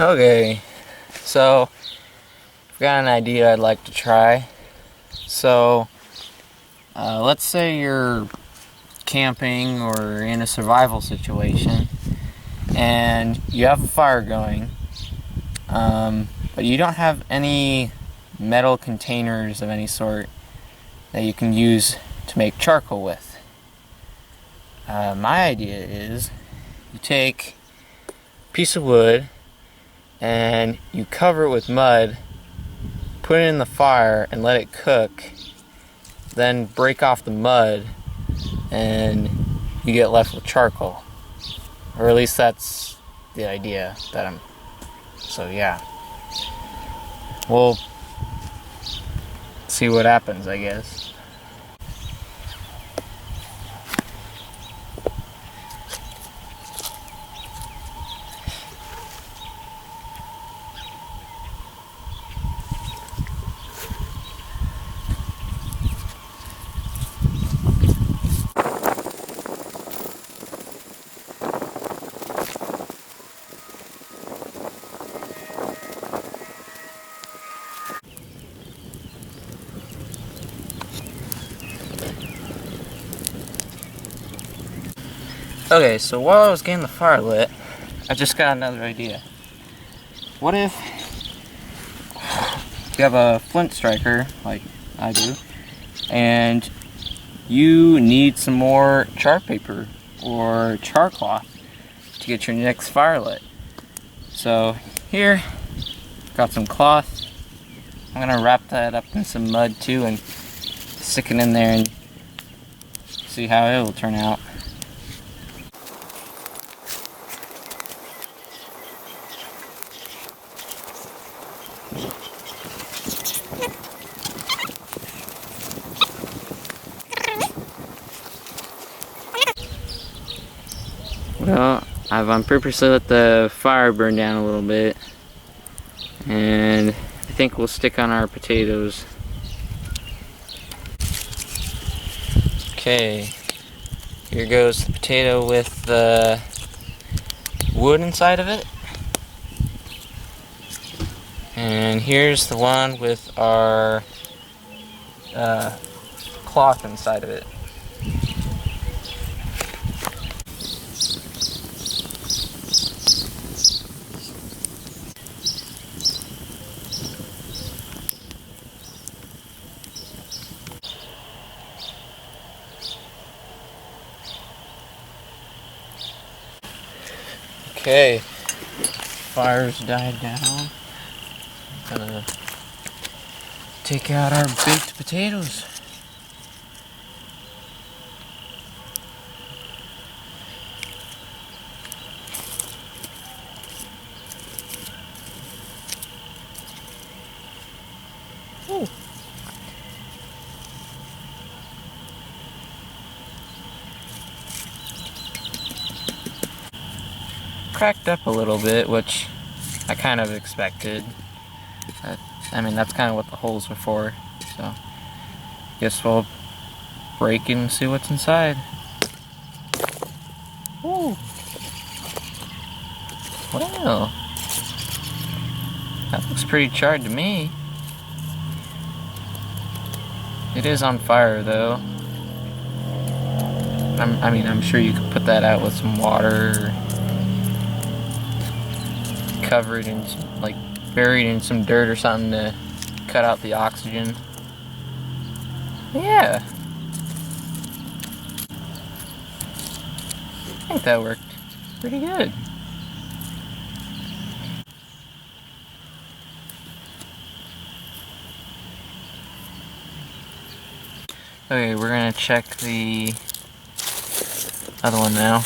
Okay, so I've got an idea I'd like to try. So, let's say you're camping or in a survival situation and you have a fire going, but you don't have any metal containers of any sort that you can use to make charcoal with. My idea is you take a piece of wood and you cover it with mud, put it in the fire and let it cook, then break off the mud and you get left with charcoal. Or at least that's the idea that so yeah. We'll see what happens, I guess. Okay, so while I was getting the fire lit, I just got another idea. What if you have a flint striker, like I do, and you need some more char paper or char cloth to get your next fire lit? So here, got some cloth. I'm gonna wrap that up in some mud too and stick it in there and see how it will turn out. Well, I've purposely let the fire burn down a little bit, and I think we'll stick on our potatoes. Okay, here goes the potato with the wood inside of it, and here's the one with our cloth inside of it. Okay, fire's died down. Gonna take out our baked potatoes. Ooh. Cracked up a little bit, which I kind of expected. I mean, that's kind of what the holes were for, so guess we'll break it and see what's inside. Ooh. Well, that looks pretty charred to me. It is on fire though. I'm sure you could put that out with some water, cover it in some, like, buried in some dirt or something to cut out the oxygen. Yeah, I think that worked pretty good. Okay, we're gonna check the other one now.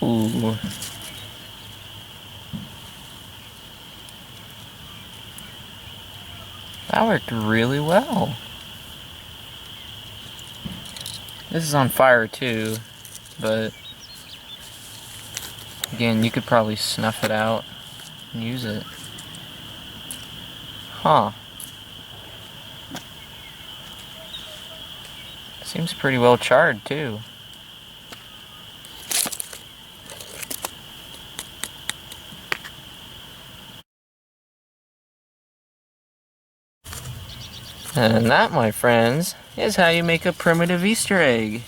Ooh. That worked really well. This is on fire too, but again, you could probably snuff it out and use it. Huh. Seems pretty well charred too. And that, my friends, is how you make a primitive Easter egg.